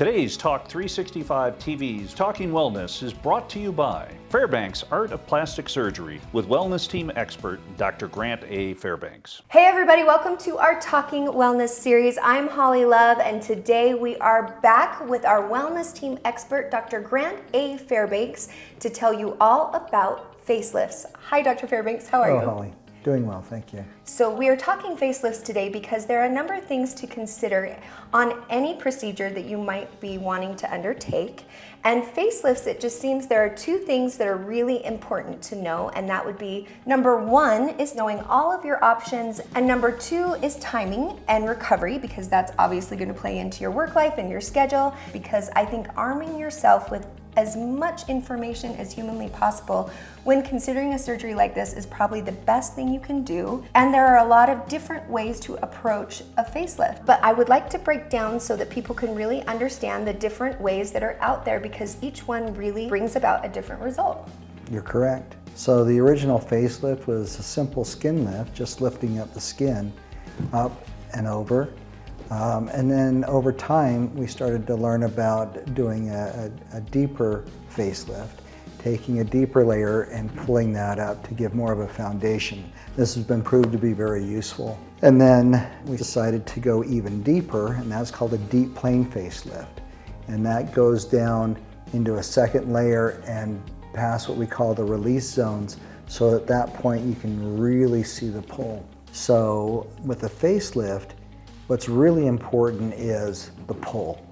Today's Talk365 TV's Talking Wellness is brought to you by Fairbanks Art of Plastic Surgery with wellness team expert Dr. Grant A. Fairbanks. Hey everybody, welcome to our Talking Wellness series. I'm Holly Love, and today we are back with our wellness team expert Dr. Grant A. Fairbanks to tell you all about facelifts. Hi Dr. Fairbanks, how are you? Hello Holly, doing well, thank you. So we are talking facelifts today because there are a number of things to consider on any procedure that you might be wanting to undertake. And facelifts, it just seems there are two things that are really important to know, and that would be number one is knowing all of your options, and number two is timing and recovery, because that's obviously going to play into your work life and your schedule, because I think arming yourself with as much information as humanly possible when considering a surgery like this is probably the best thing you can do. And there are a lot of different ways to approach a facelift. But I would like to break down so that people can really understand the different ways that are out there, because each one really brings about a different result. You're correct. So the original facelift was a simple skin lift, just lifting up the skin up and over. And then over time, we started to learn about doing a deeper facelift, taking a deeper layer and pulling that up to give more of a foundation. This has been proved to be very useful. And then we decided to go even deeper, and that's called a deep plane facelift. And that goes down into a second layer and past what we call the release zones, so at that point you can really see the pull. So with a facelift, what's really important is the pull,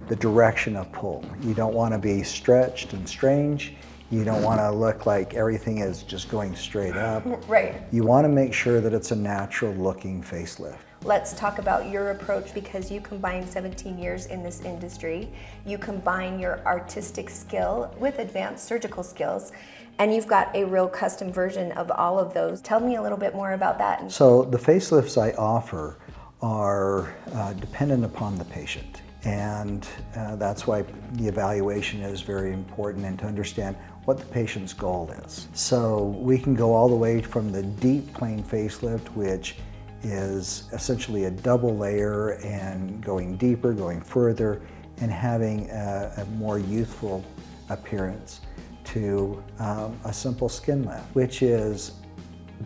the direction of pull. You don't want to be stretched and strange. You don't want to look like everything is just going straight up. Right. You want to make sure that it's a natural looking facelift. Let's talk about your approach, because you combine 17 years in this industry. You combine your artistic skill with advanced surgical skills, and you've got a real custom version of all of those. Tell me a little bit more about that. So the facelifts I offer are dependent upon the patient, and that's why the evaluation is very important, and to understand what the patient's goal is. So we can go all the way from the deep plane facelift, which is essentially a double layer and going deeper, going further, and having a more youthful appearance, to a simple skin lift, which is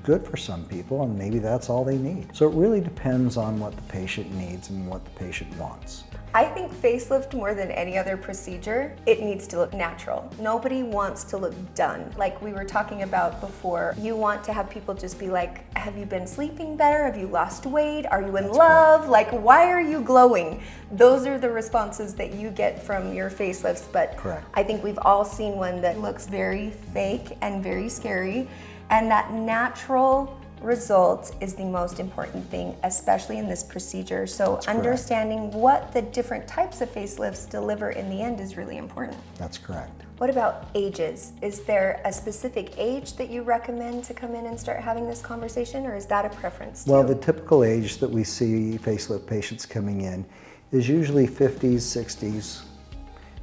good for some people, and maybe that's all they need. So it really depends on what the patient needs and what the patient wants. I think facelift, more than any other procedure, it needs to look natural. Nobody wants to look done. Like we were talking about before, you want to have people just be like, have you been sleeping better? Have you lost weight? Are you in love? Like, why are you glowing? Those are the responses that you get from your facelifts, but Correct. I think we've all seen one that looks very fake and very scary, and that natural result is the most important thing, especially in this procedure. So That's understanding correct. what the different types of facelifts deliver in the end is really important. That's correct. What about ages? Is there a specific age that you recommend to come in and start having this conversation, or is that a preference too? Well, the typical age that we see facelift patients coming in is usually 50s, 60s,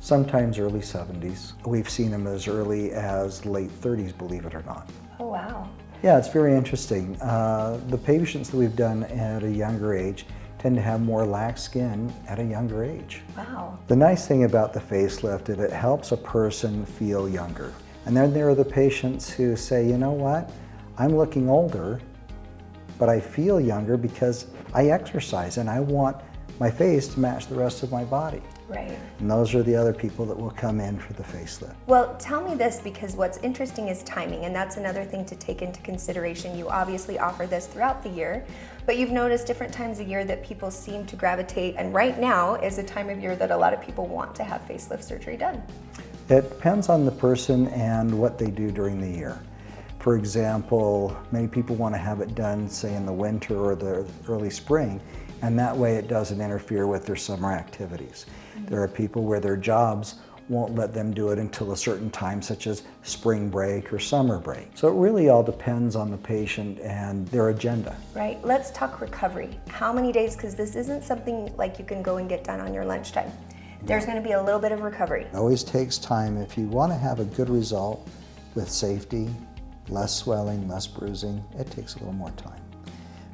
sometimes early 70s. We've seen them as early as late 30s, believe it or not. Oh, wow. Yeah, it's very interesting. The patients that we've done at a younger age tend to have more lax skin at a younger age. Wow. The nice thing about the facelift is it helps a person feel younger. And then there are the patients who say, you know what, I'm looking older, but I feel younger because I exercise and I want my face to match the rest of my body. Right. And those are the other people that will come in for the facelift. Well, tell me this, because what's interesting is timing, and that's another thing to take into consideration. You obviously offer this throughout the year, but you've noticed different times a year that people seem to gravitate, and right now is a time of year that a lot of people want to have facelift surgery done. It depends on the person and what they do during the year. For example, many people want to have it done, say, in the winter or the early spring, and that way it doesn't interfere with their summer activities. There are people where their jobs won't let them do it until a certain time, such as spring break or summer break. So it really all depends on the patient and their agenda. Right, let's talk recovery. How many days, because this isn't something like you can go and get done on your lunchtime. There's going to be a little bit of recovery. It always takes time. If you want to have a good result with safety, less swelling, less bruising, it takes a little more time.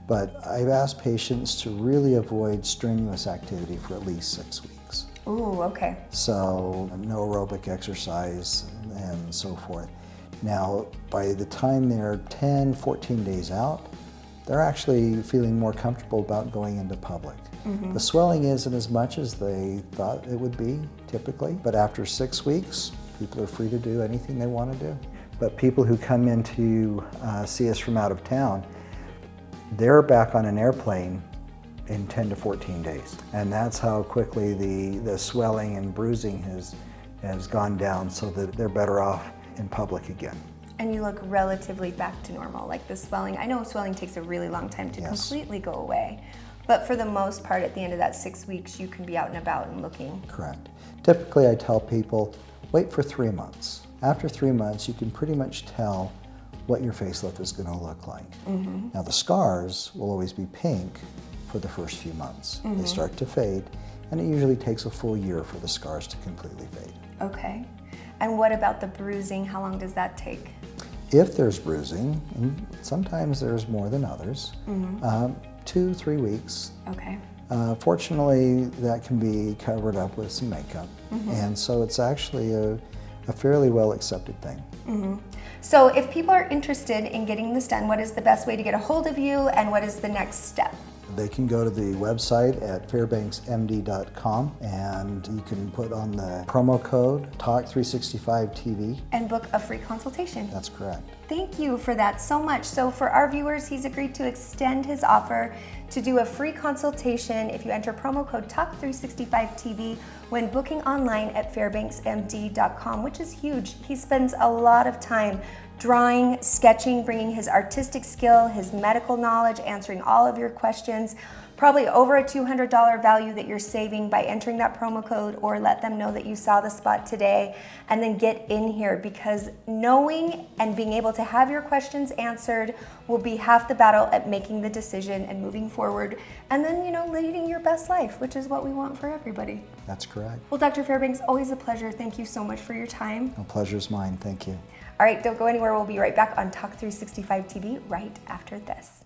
But I've asked patients to really avoid strenuous activity for at least 6 weeks. Ooh, okay. So no aerobic exercise and so forth. Now, by the time they're 10, 14 days out, they're actually feeling more comfortable about going into public. The swelling isn't as much as they thought it would be typically, but after 6 weeks, people are free to do anything they want to do. But people who come in to see us from out of town, they're back on an airplane in 10 to 14 days. And that's how quickly the swelling and bruising has gone down, so that they're better off in public again. And you look relatively back to normal, like the swelling. I know swelling takes a really long time to completely go away, but for the most part, at the end of that 6 weeks, you can be out and about and looking. Correct. Typically, I tell people, wait for 3 months. After 3 months, you can pretty much tell what your facelift is going to look like. Now, the scars will always be pink for the first few months. They start to fade, and it usually takes a full year for the scars to completely fade. Okay. And what about the bruising? How long does that take? If there's bruising, and sometimes there's more than others, 2-3 weeks. Okay. Fortunately, that can be covered up with some makeup, and so it's actually a fairly well accepted thing. So if people are interested in getting this done, what is the best way to get a hold of you, and what is the next step? They can go to the website at fairbanksmd.com, and you can put on the promo code Talk365TV. And book a free consultation. That's correct. Thank you for that so much. So for our viewers, he's agreed to extend his offer to do a free consultation if you enter promo code Talk365TV when booking online at fairbanksmd.com, which is huge. He spends a lot of time drawing, sketching, bringing his artistic skill, his medical knowledge, answering all of your questions. Probably over a $200 value that you're saving by entering that promo code, or let them know that you saw the spot today, and then get in here, because knowing and being able to have your questions answered will be half the battle at making the decision and moving forward, and then, leading your best life, which is what we want for everybody. That's correct. Well, Dr. Fairbanks, always a pleasure. Thank you so much for your time. The pleasure's mine. Thank you. All right, don't go anywhere. We'll be right back on Talk365 TV right after this.